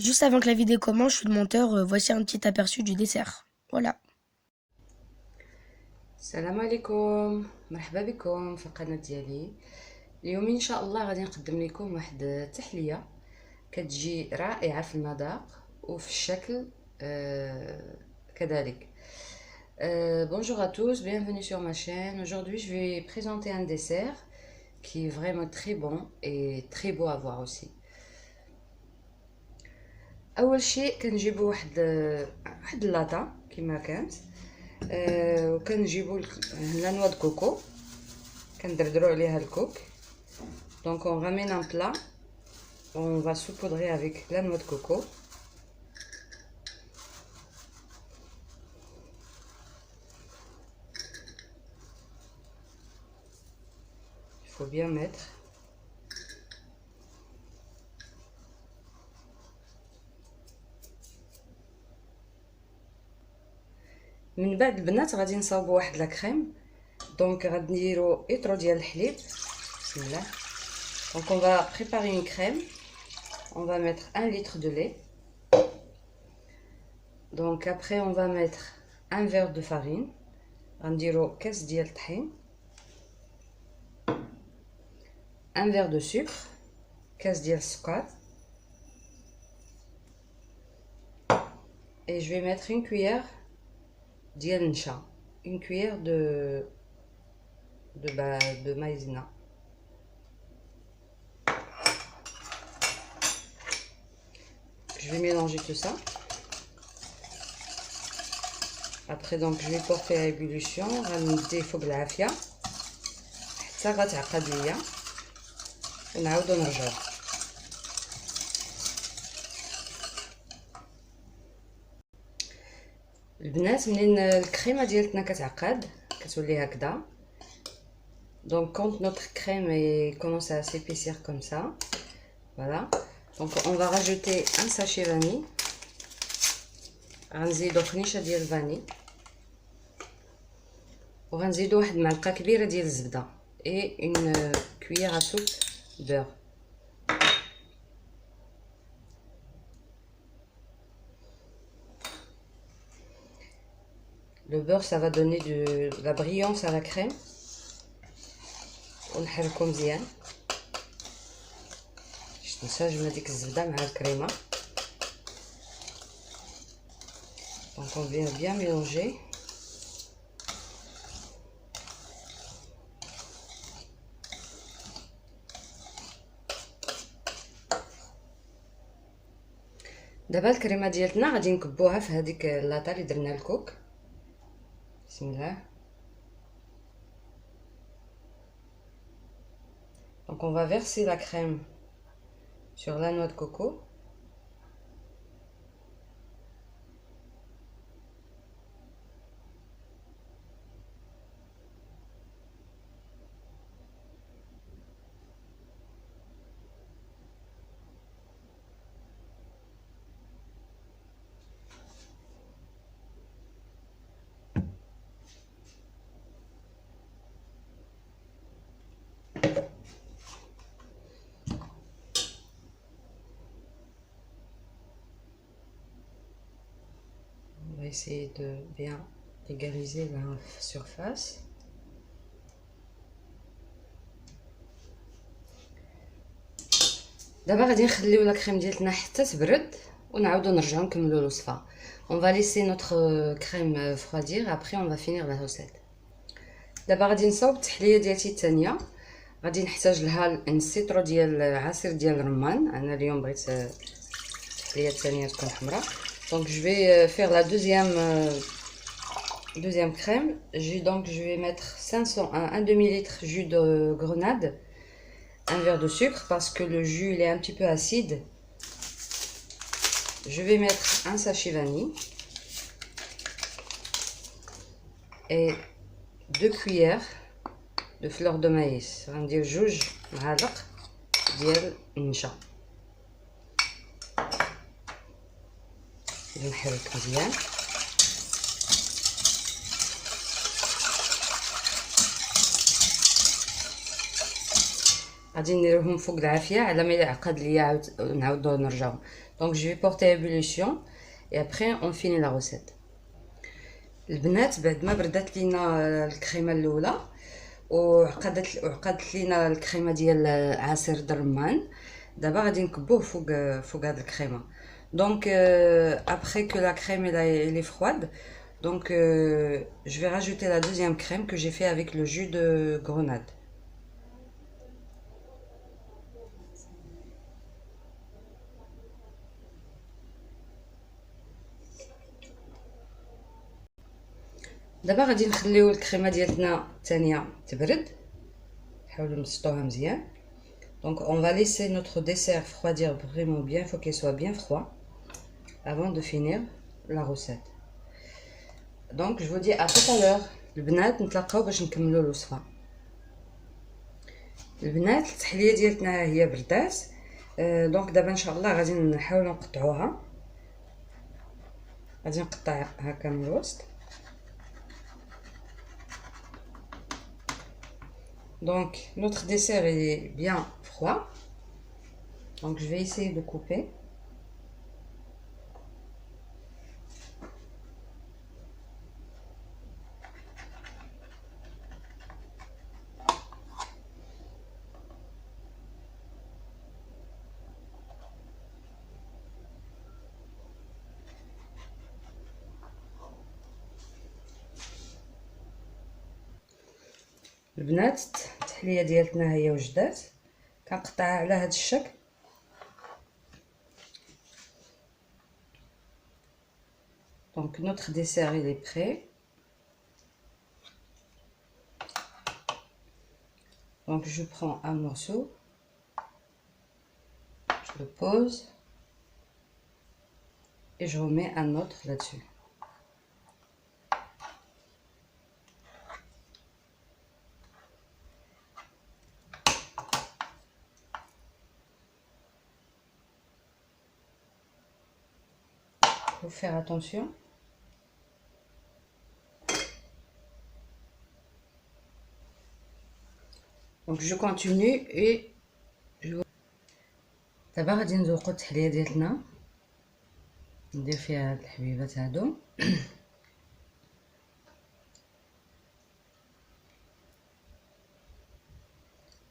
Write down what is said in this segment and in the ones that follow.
Juste avant que la vidéo commence, je suis le monteur, voici un petit aperçu du dessert. Voilà. السلام عليكم، مرحبا بكم في القناة ديالي. اليوم ان شاء الله غادي نقدم لكم واحد التحليه كتجي رائعه في المذاق وفي الشكل كذلك. Bonjour à tous, bienvenue sur ma chaîne. Aujourd'hui je vais présenter un dessert qui est vraiment très bon et très beau à voir aussi. اول شيء كنجيبوا واحد اللاطه كما كانت، وكنجيبوا لا نوا د كوكو كندردروا عليها الكوك. Donc on ramène un plat, on va saupoudrer avec la noix de coco. Il faut bien mettre. من بعد البنات غادي نصاوبوا واحد لا كريم. دونك غنديروا اطرو ديال الحليب. بسم الله. Donc on va préparer une crème. On va mettre 1 litre de lait. Donc après on va mettre un verre de farine. غنديروا كاس ديال الطحين. Un verre de sucre. كاس ديال السكر. Et je vais mettre une cuillère ديال النشا. Une cuillère de maïzena. Je vais mélanger tout ça. Après donc je vais porter à ébullition. غندي فوق العافيه حتى غتعقد ليا ونعاودو نرجعو. البنات منين الكريمه ديالتنا كتعقد كتولي هكذا. Donc quand notre crème commence à s'épaissir comme ça, voilà. Donc on va rajouter un sachet vanille. غنزيدو خنيشه ديال الفاني وغنزيدو واحد المعلقه كبيره ديال الزبده et une cuillère à soupe beurre. Le beurre ça va donner de la brillance à la crème. ونحركو مزيان باش تنساج من هذيك الزبده مع الكريمه. Donc on vient bien mélanger. دابا الكريمه ديالتنا غادي نكبوها في هذيك اللاطه اللي درنا الكوك. بسم الله. Donc on va verser la crème sur la noix de coco. On va essayer de bien égaliser la surface. دابا غادي نخليو لا كريم ديالتنا حتى تبرد ونعاودو نرجعو نكملو الوصفه. On va laisser notre crème refroidir, après on va finir la recette. دابا غادي نصاوب التحليه ديالتي الثانيه. غادي نحتاج لها نسيطرو ديال عصير ديال الرمان. انا اليوم بغيت التحليه الثانيه تكون حمراء. Donc je vais faire la deuxième crème. Je vais mettre 1 demi-litre jus de grenade, un verre de sucre parce que le jus il est un petit peu acide. Je vais mettre un sachet vanille et 2 cuillères de fleur de maïs. غندير 2 معالق ديال النشا. نحرك مزيان. غادي نديرهم فوق العافيه على ما يعقد ليا نعاودو نرجعو. Donc je vais porter à ébullition et après on finit la recette. البنات بعد ما بردات لينا الكريمه الاولى وعقدت لينا الكريمه ديال عصير الرمان، دابا غادي نكبوه فوق هاد الكريمه. Donc après que la crème elle est froide, donc je vais rajouter la deuxième crème que j'ai fait avec le jus de grenade. دابا غادي نخليو الكريمه ديالنا الثانيه تبرد، نحاولوا نبسطوها مزيان. Donc on va laisser notre dessert refroidir vraiment bien, il faut qu'il soit bien froid avant de finir la recette. Donc je vous dis à tout à l'heure. البنات نتلاقاو باش نكملوا الوصفه. البنات التحليه ديالتنا هي بردات، دونك دابا ان شاء الله غادي نحاولوا نقطعوها. غادي نقطع هكا من الوسط. Donc notre dessert est bien froid, donc je vais essayer de couper. البنات التحليه ديالتنا هي وجدات، كنقطعها على هذا الشكل. Donc notre dessert il est prêt. Donc je prends un morceau, je le pose et je remets un autre là-dessus. Faut faire attention. Donc je continue et je دابا غادي نذوقوا التحليه ديالنا، ندير فيها هاد الحبيبات هادو.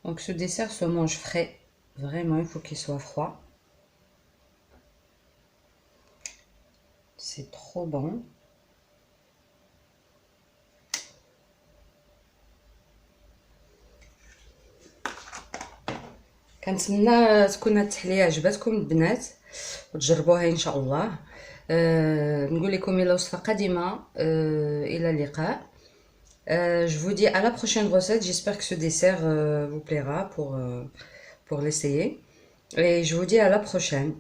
Donc ce dessert se mange frais, vraiment il faut qu'il soit froid. C'est trop bon. كنتمنى تكون هاد التحليه عجبتكم البنات وتجربوها ان شاء الله. نقول لكم الى وصفه قادمه، الى اللقاء. Je vous dis à la prochaine recette. J'espère que ce dessert vous plaira pour l'essayer. Et je vous dis à la prochaine.